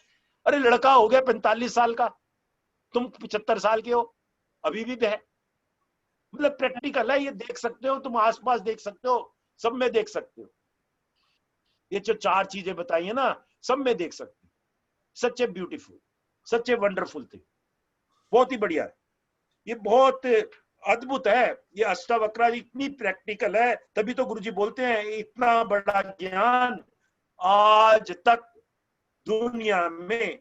[SPEAKER 1] अरे लड़का हो गया 45 साल का, तुम 75 साल के हो, अभी भी भय। मतलब प्रैक्टिकल है, ये देख सकते हो, तुम आसपास देख सकते हो, सब में देख सकते हो। ये जो 4 चीजें बताई है ना, सब में देख सकते हो। Such a beautiful, such a wonderful thing, बहुत ही बढ़िया है, ये बहुत अद्भुत है। ये अष्टावक्र इतनी प्रैक्टिकल है, तभी तो गुरुजी बोलते हैं इतना बड़ा ज्ञान आज तक
[SPEAKER 3] दुनिया में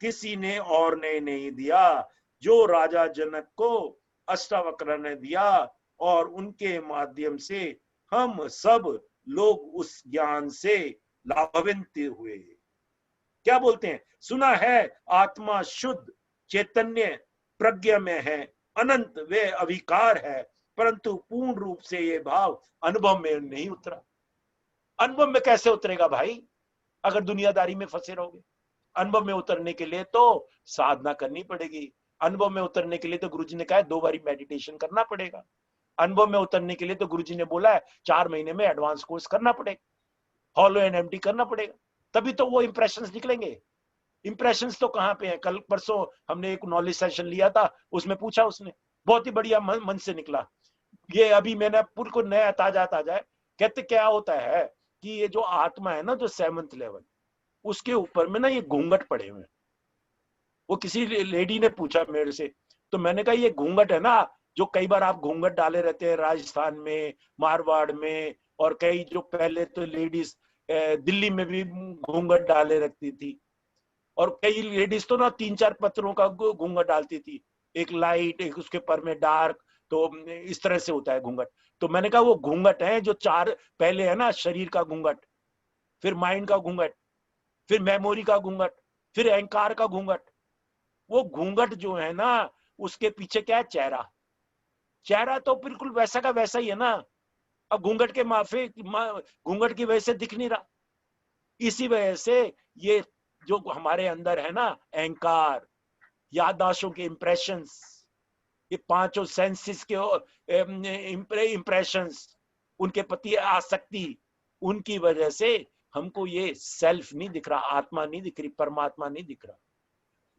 [SPEAKER 3] किसी ने और ने नहीं दिया जो राजा जनक को अष्टावक्र ने दिया, और उनके माध्यम से हम सब लोग उस ज्ञान से लाभान्वित हुए। क्या बोलते हैं? सुना है आत्मा शुद्ध चैतन्य प्रज्ञा में है, अनंत वे अविकार है, परंतु पूर्ण रूप से ये भाव अनुभव में नहीं उतरा। अनुभव में कैसे उतरेगा भाई, अगर दुनियादारी में फंसे रहोगे? अनुभव में उतरने के लिए तो साधना करनी पड़ेगी। अनुभव में उतरने के लिए तो गुरुजी ने कहा 2 बारी मेडिटेशन करना पड़ेगा। अनुभव में उतरने के लिए तो गुरुजी ने बोला है 4 महीने में एडवांस कोर्स करना पड़ेगा, हॉलो एंड एम्प्टी करना पड़ेगा, तभी तो वो इंप्रेशंस निकलेंगे। इंप्रेशंस तो कहाँ पे है? कल परसों हमने एक नॉलेज सेशन लिया था, उसमें पूछा उसने, बहुत ही बढ़िया मन से निकला। ये अभी मैंने बिल्कुल नया ताजा है। कहते क्या होता है कि ये जो आत्मा है ना, जो 7th लेवल, उसके ऊपर में ना ये घूंघट पड़े हुए हैं। वो किसी लेडी ने पूछा मेरे से, तो मैंने कहा ये घूंघट है ना, जो कई बार आप घूंघट डाले रहते हैं राजस्थान में, मारवाड़ में, और कई जो पहले तो लेडीज दिल्ली में भी घूंघट डाले रखती थी, और कई लेडीज तो ना 3-4 पत्थरों का घूंघट डालती थी, एक लाइट एक उसके पर में डार्क, तो इस तरह से होता है घूंघट। तो मैंने कहा वो घूंघट है जो 4 पहले है ना, शरीर का घूंघट, फिर माइंड का घूंघट, फिर मेमोरी का घूंघट, फिर अहंकार का घूंघट। वो घूंघट जो है ना, उसके पीछे क्या है? चेहरा। चेहरा तो बिल्कुल वैसा का वैसा ही है ना, अब घूंघट के माफी घूंघट की वजह से दिख नहीं रहा। इसी वजह से ये जो हमारे अंदर है ना, अहंकार, याददाश्तों के इंप्रेशंस, ये 5 सेंसेस के इंप्रेशंस, उनके प्रति आसक्ति, उनकी वजह से हमको ये सेल्फ नहीं दिख रहा, आत्मा नहीं दिख रही, परमात्मा नहीं दिख रहा।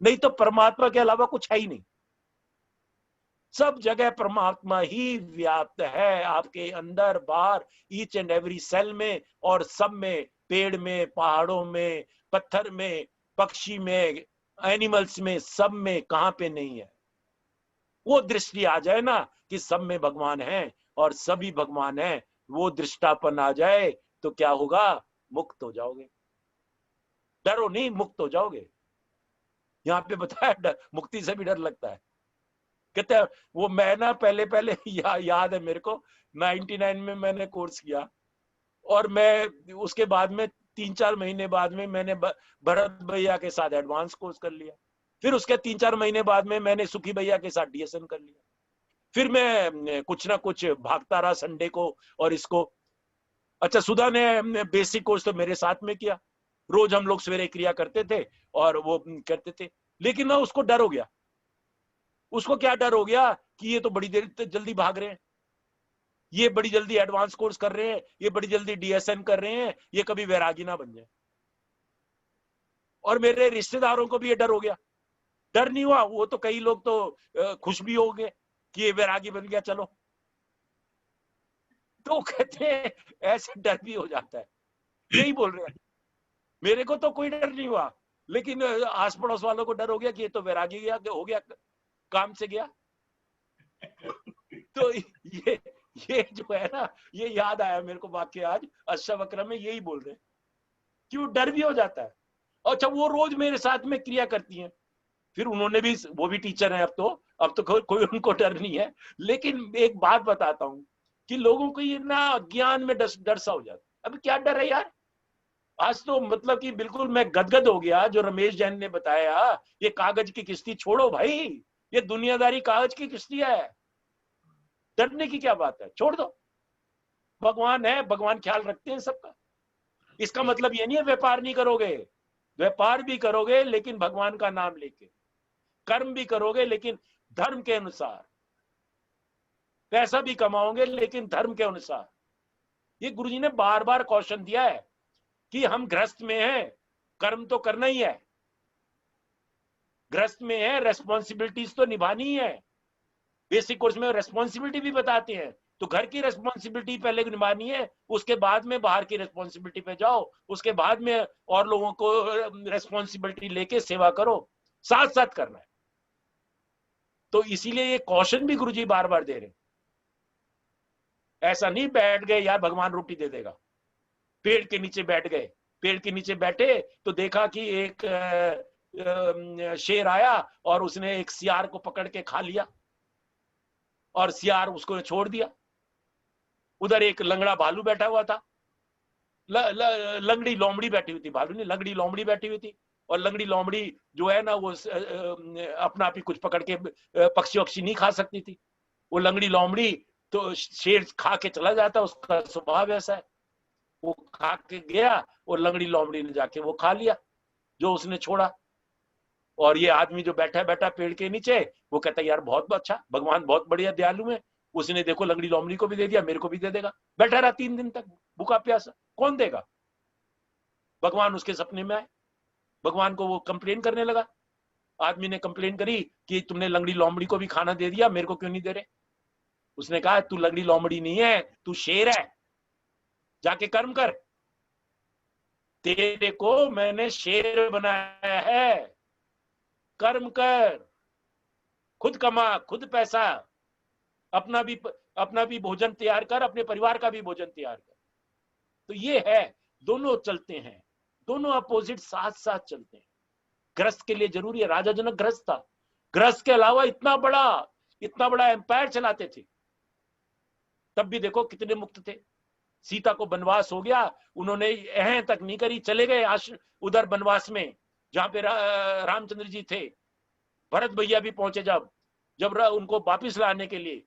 [SPEAKER 3] नहीं तो परमात्मा के अलावा कुछ है ही नहीं, सब जगह परमात्मा ही व्याप्त है, आपके अंदर बाहर, ईच एंड एवरी सेल में, और सब में, पेड़ में, पहाड़ों में, पत्थर में, पक्षी में, एनिमल्स में, सब में, कहां पे नहीं है? वो दृष्टि आ जाए ना कि सब में भगवान है और सभी भगवान है, वो दृष्टापन आ जाए तो क्या होगा? मुक्त हो जाओगे। डरो नहीं, मुक्त हो जाओगे। यहाँ पे बताया मुक्ति से भी डर लगता है। कहते हैं वो मैं ना पहले याद है मेरे को, 99 में मैंने कोर्स किया, और मैं उसके बाद में 3-4 महीने बाद में मैंने भरत भैया के साथ एडवांस कोर्स कर लिया, फिर उसके 3-4 महीने बाद में मैंने सुखी भैया के साथ डीएसएन कर लिया, फिर मैं कुछ ना कुछ भागता रहा संडे को और इसको। अच्छा, सुधा ने बेसिक कोर्स तो मेरे साथ में किया, रोज हम लोग सवेरे क्रिया करते थे और वो करते थे, लेकिन ना उसको डर हो गया। उसको क्या डर हो गया कि ये तो बड़ी देर जल्दी भाग रहे हैं, ये बड़ी जल्दी एडवांस कोर्स कर रहे हैं, ये बड़ी जल्दी डीएसएन कर रहे हैं, ये कभी वैरागी ना बन जाए। और मेरे रिश्तेदारों को भी ये डर हो गया। डर नहीं हुआ, वो तो कई लोग तो खुश भी हो गए कि ये वैरागी बन गया, चलो। तो कहते हैं ऐसे डर भी हो जाता है, यही बोल रहे हैं। मेरे को तो कोई डर नहीं हुआ, लेकिन आस पड़ोस वालों को डर हो गया कि ये तो वैरागी गया, हो गया, काम से गया। तो ये जो है ना, ये याद आया मेरे को वाक्य आज अष्टावक्र में, यही बोल रहे हैं कि वो डर भी हो जाता है। अच्छा, वो रोज मेरे साथ में क्रिया करती हैं, फिर उन्होंने भी, वो भी टीचर है अब तो कोई उनको डर नहीं है। लेकिन एक बात बताता हूँ कि लोगों को ये ना ज्ञान में डर सा हो जाता है। अभी क्या डर है यार, आज तो मतलब कि बिल्कुल मैं गदगद हो गया जो रमेश जैन ने बताया, ये कागज की किश्ती छोड़ो भाई, ये दुनियादारी कागज की किश्ती है, डरने की क्या बात है, छोड़ दो। भगवान है, भगवान ख्याल रखते हैं सबका। इसका मतलब ये नहीं है व्यापार नहीं करोगे, व्यापार भी करोगे लेकिन भगवान का नाम लेके, कर्म भी करोगे लेकिन धर्म के अनुसार, पैसा भी कमाओगे लेकिन धर्म के अनुसार। ये गुरुजी ने बार बार क्वेश्चन दिया है कि हम गृहस्थ में हैं, कर्म तो करना ही है, गृहस्थ में है, रेस्पॉन्सिबिलिटीज तो निभानी है। बेसिक कोर्स में रेस्पॉन्सिबिलिटी भी बताते हैं, तो घर की रेस्पॉन्सिबिलिटी पहले निभानी है, उसके बाद में बाहर की रेस्पॉन्सिबिलिटी पे जाओ, उसके बाद में और लोगों को रेस्पॉन्सिबिलिटी लेके सेवा करो, साथ साथ करना है। तो इसीलिए ये क्वेश्चन भी गुरुजी बार बार दे रहे हैं। ऐसा नहीं बैठ गए यार भगवान रोटी दे देगा, पेड़ के नीचे बैठ गए पेड़ के नीचे बैठे तो देखा कि एक शेर आया और उसने एक सियार को पकड़ के खा लिया और सियार उसको छोड़ दिया। उधर एक लंगड़ा भालू बैठा हुआ था, लंगड़ी लोमड़ी बैठी हुई थी, भालू नहीं, लंगड़ी लोमड़ी बैठी हुई थी। और लंगड़ी लोमड़ी जो है ना वो अपना आप ही कुछ पकड़ के पक्षी वक्षी नहीं खा सकती थी। वो लंगड़ी लोमड़ी तो शेर खा के चला जाता, उसका स्वभाव ऐसा है। वो खा के गया और लंगड़ी लोमड़ी ने जाके वो खा लिया जो उसने छोड़ा। और ये आदमी जो बैठा बैठा पेड़ के नीचे, वो कहता है यार बहुत अच्छा, भगवान बहुत बढ़िया दयालु है, उसने देखो लंगड़ी लोमड़ी को भी दे दिया, मेरे को भी दे देगा। बैठा रहा 3 दिन तक भूखा प्यासा, कौन देगा? भगवान उसके सपने में आए, भगवान को वो कंप्लेन करने लगा। आदमी ने कंप्लेन करी कि तुमने लंगड़ी लोमड़ी को भी खाना दे दिया, मेरे को क्यों नहीं दे रहे? उसने कहा तू लंगड़ी लोमड़ी नहीं है, तू शेर है, जाके कर्म कर, तेरे को मैंने शेर बनाया है, कर्म कर, खुद कमा, खुद पैसा, अपना भी भोजन तैयार कर, अपने परिवार का भी भोजन तैयार कर। तो ये है, दोनों चलते हैं, दोनों अपोजिट साथ साथ चलते हैं। गृहस्थ के लिए जरूरी है, राजा जनक गृहस्थ था, गृहस्थ के अलावा इतना बड़ा एम्पायर चलाते थे, तब भी देखो कितने मुक्त थे। सीता को वनवास हो गया, उन्होंने अहं तक नहीं करी, चले गए उधर वनवास में जहां पे रामचंद्र जी थे। भरत भैया भी पहुंचे जब उनको वापिस लाने के लिए,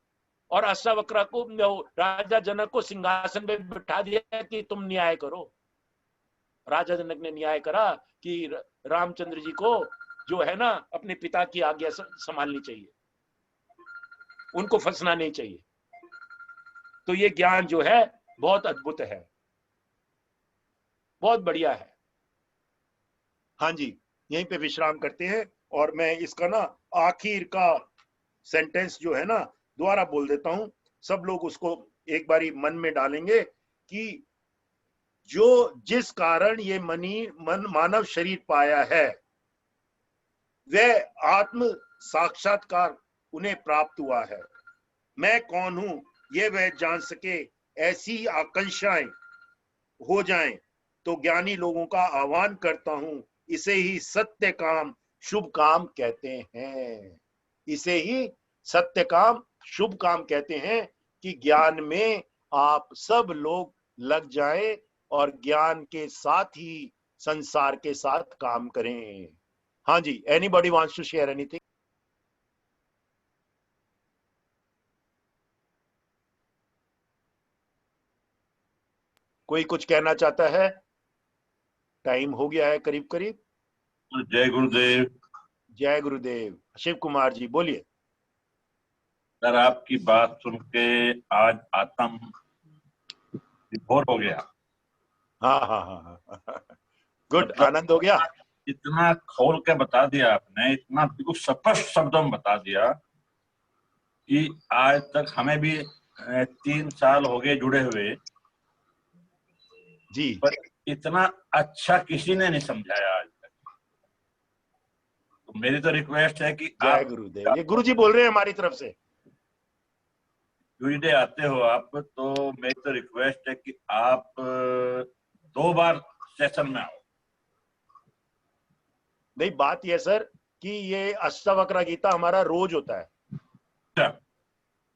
[SPEAKER 3] और अष्टावक्र को, राजा जनक को सिंहासन पे बिठा दिया कि तुम न्याय करो। राजा जनक ने न्याय करा कि रामचंद्र जी को जो है ना अपने पिता की आज्ञा संभालनी चाहिए, उनको फंसना नहीं चाहिए। तो ये ज्ञान जो है बहुत अद्भुत है, बहुत बढ़िया है।
[SPEAKER 1] हाँ जी, यहीं पे विश्राम करते हैं। और मैं इसका ना आखिर का सेंटेंस जो है ना दोबारा बोल देता हूं, सब लोग उसको एक बारी मन में डालेंगे कि जिस कारण ये मानव शरीर पाया है, वह आत्म साक्षात्कार उन्हें प्राप्त हुआ है। मैं कौन हूं ये वह जान सके, ऐसी आकांक्षाएं हो जाएं तो ज्ञानी लोगों का आह्वान करता हूं, इसे ही सत्य काम शुभ काम कहते हैं। इसे ही सत्य काम शुभ काम कहते हैं कि ज्ञान में आप सब लोग लग जाएं और ज्ञान के साथ ही संसार के साथ काम करें। हाँ जी, anybody wants to share anything? कोई कुछ कहना चाहता है? टाइम हो गया है करीब करीब।
[SPEAKER 4] जय गुरुदेव।
[SPEAKER 1] जय गुरुदेव। शिव कुमार जी बोलिए।
[SPEAKER 4] सर आपकी बात सुन के आज आत्म विभोर हो गया।
[SPEAKER 1] हाँ हाँ हाँ हाँ, गुड, आनंद हो गया।
[SPEAKER 4] इतना खोल के बता दिया आपने, इतना बिल्कुल स्पष्ट शब्दों में बता दिया कि आज तक हमें भी 3 साल हो गए जुड़े हुए
[SPEAKER 1] जी,
[SPEAKER 4] पर इतना अच्छा किसी ने नहीं समझाया आज तक। तो मेरी तो रिक्वेस्ट है कि
[SPEAKER 1] जय गुरुदेव। ये गुरुजी बोल रहे हैं हमारी तरफ से।
[SPEAKER 4] ट्यूजडे आते हो आप, तो मेरी तो रिक्वेस्ट है कि आप 2 बार सेशन में आओ।
[SPEAKER 1] नहीं, बात यह सर कि ये अष्टावक्र गीता हमारा रोज होता है।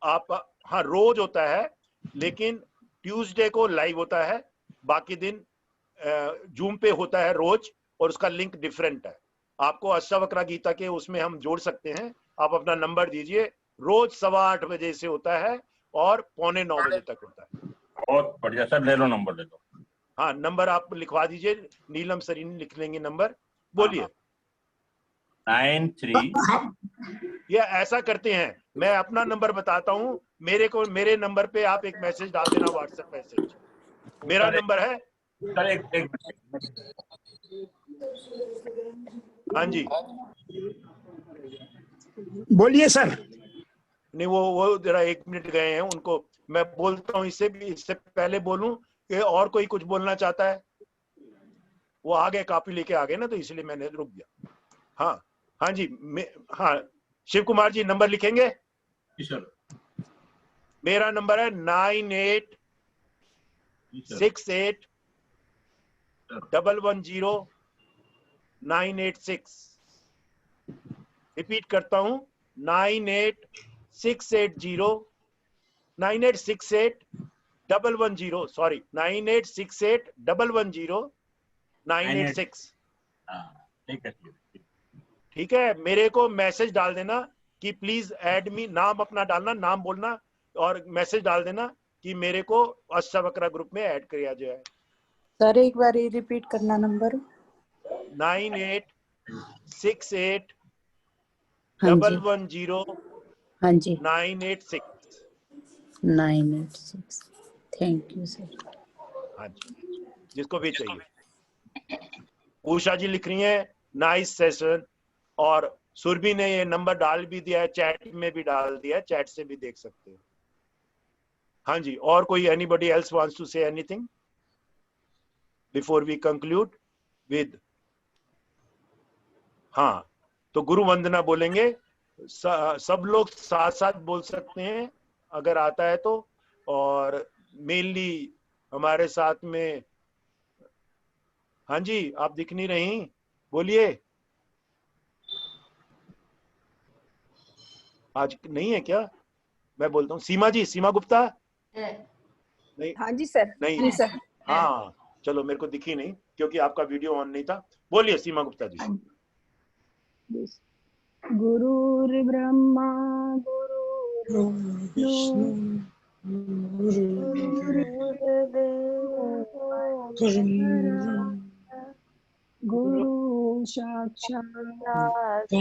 [SPEAKER 1] आप, हाँ रोज होता है, लेकिन ट्यूसडे को लाइव होता है, बाकी दिन जूम पे होता है रोज, और उसका लिंक डिफरेंट है। आपको अष्टावक्र गीता के उसमें हम जोड़ सकते हैं। आप अपना नंबर दीजिए, रोज 8:15 बजे से होता है और 8:45 बजे तक होता है।
[SPEAKER 4] बहुत बढ़िया सर, ले लो नंबर, ले लो।
[SPEAKER 1] हाँ, नंबर आप लिखवा दीजिए, नीलम सरीन लिख लेंगे नंबर, बोलिए।
[SPEAKER 4] 93।
[SPEAKER 1] ये ऐसा करते हैं, मैं अपना नंबर बताता हूँ, मेरे नंबर पे आप एक मैसेज डाल देना, व्हाट्सएप मैसेज। मेरा नंबर है
[SPEAKER 4] सर एक
[SPEAKER 1] हाँ जी
[SPEAKER 2] बोलिए सर।
[SPEAKER 1] नहीं, वो जरा 1 मिनट गए हैं, उनको मैं बोलता हूँ। इससे पहले बोलूं कि और कोई कुछ बोलना चाहता है? वो आ गए, कापी लेके आ गए ना, तो इसलिए मैंने रुक गया। हाँ हाँ जी, हाँ शिव कुमार जी नंबर लिखेंगे?
[SPEAKER 4] सर
[SPEAKER 1] मेरा नंबर है 9868 110-986। रिपीट करता हूं, 9868 सॉरी 9868-110-986।
[SPEAKER 4] ठीक है।
[SPEAKER 1] ठीक है, मेरे को मैसेज डाल देना कि प्लीज ऐड मी, नाम अपना डालना, नाम बोलना और मैसेज डाल देना कि मेरे को अष्टवक्र ग्रुप में ऐड किया जाए।
[SPEAKER 5] सर एक बार रिपीट करना नंबर।
[SPEAKER 1] 9868
[SPEAKER 5] हाँ जी
[SPEAKER 1] 110
[SPEAKER 5] हाँ जी
[SPEAKER 1] 986।
[SPEAKER 5] 986। Thank you sir.
[SPEAKER 1] हाँ जी, जिसको भी चाहिए। उषा जी लिख रही हैं नाइस सेशन, और सुरभि ने ये नंबर डाल भी दिया है, चैट में भी डाल दिया है, चैट से भी देख सकते हो। हाँ जी, और कोई anybody else wants to say anything before we conclude with? हाँ, तो गुरु वंदना बोलेंगे, सब लोग साथ साथ बोल सकते हैं अगर आता है तो। और मेनली हमारे साथ में, हाँ जी आप दिख नहीं रही, बोलिए। आज नहीं है क्या? मैं बोलता हूँ सीमा जी, सीमा गुप्ता। नहीं,
[SPEAKER 6] हाँ जी सर।
[SPEAKER 1] नहीं
[SPEAKER 6] जी सर।
[SPEAKER 1] हाँ चलो, मेरे को दिखी नहीं क्योंकि आपका वीडियो ऑन नहीं था। बोलिए सीमा गुप्ता जी।
[SPEAKER 6] गुरुर्ब्रह्मा
[SPEAKER 2] विष्णु
[SPEAKER 6] गुरु साक्षात्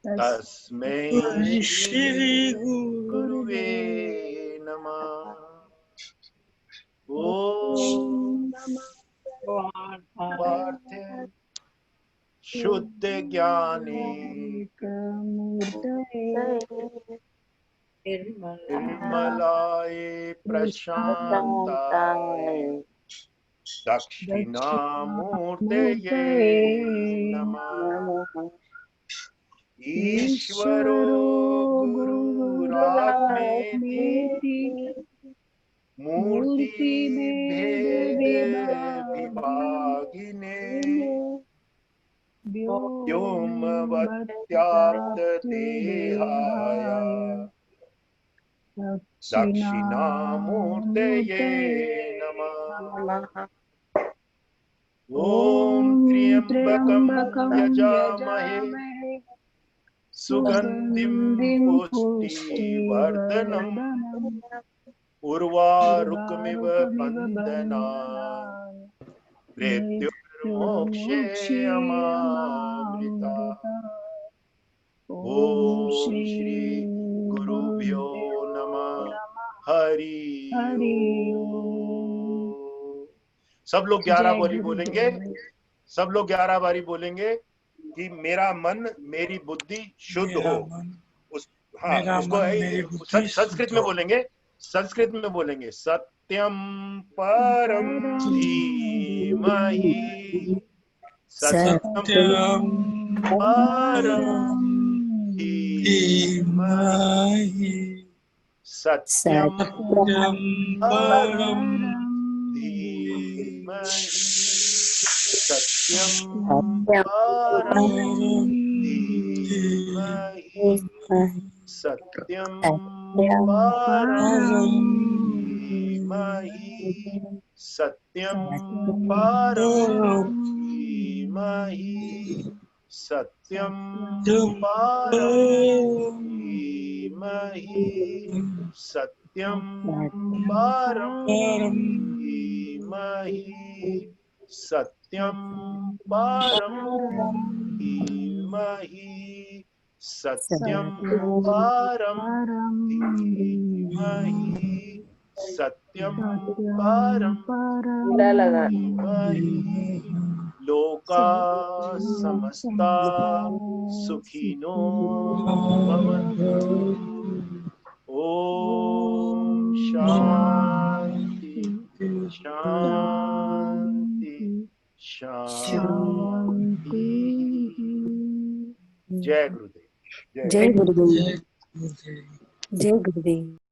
[SPEAKER 1] तस्मै
[SPEAKER 2] श्री
[SPEAKER 1] गुरुवे नमः। ओम पार्थिव शुद्ध ज्ञानी निर्मलाय प्रशांताय दक्षिणामूर्तये नमः। ईश्वरो गुरुरात्मेति मूर्ति भेद विभागिने व्योमवत्याप्त देहाय दक्षिणामूर्तये नमः। ओम त्र्यंबकं यजामहे सुगंधिं पुष्टिवर्धनम् उर्वारुकमिव बन्धनान् मृत्युर्मोक्षेऽमामृतात्। ओम श्री गुरुभ्यो नमः। हरि ओम। सब लोग 11 बारी बोलेंगे, सब लोग 11 बारी बोलेंगे कि मेरा मन मेरी बुद्धि शुद्ध हो। उस हाँ उसको संस्कृत में बोलेंगे, संस्कृत में बोलेंगे। सत्यम परम धीमहि, सत्यम परम धीमहि, सत्यम परम धीमहि, सत्यम परम धीमहि, सत्यम परम धीमहि, सत्यम परम धीमहि, सत्यम परम धीमहि, सत्यम परम धीमहि, सत्यम परम धीमहि, सत्यम परम धीमहि, सत्यम परम धीमहि। लोका समस्ता सुखिनो भवन्तु। ओम शांति शांति शांति। जय गुरुदेव।
[SPEAKER 5] जय गुरुदेव। जय गुरुदेव।